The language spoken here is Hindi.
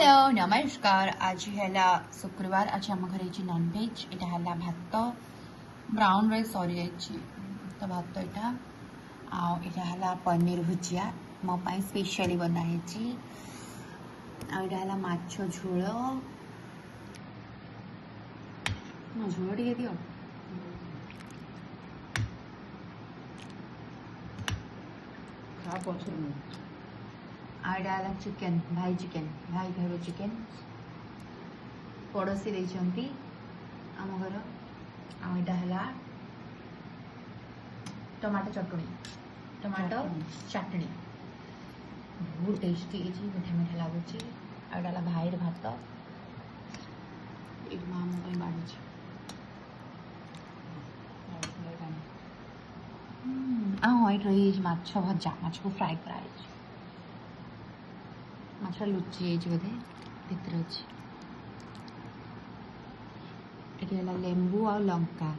हेलो नमस्कार। आज है शुक्रवार। आज आम घर नॉनभेज यहाँ है भात ब्राउन राइस सरी जाइए तो भात यहाँ है पनीर भुजिया मो स्पेशली बनाई है माछ झोल मो झोल टे दियो आड़ा चिकेन भाई घर चिकेन पड़ोसी देती आम घर आटा टमाटो चटनी बहुत टेस्टी मीठा मीठा लगुच आड़ा भाई भात ये माँ मो बाढ़ी हाँ ये रही माछ भजा माछ को फ्राए कराई माछ लुचि बोधे भितर अच्छे लेंबू आ लंका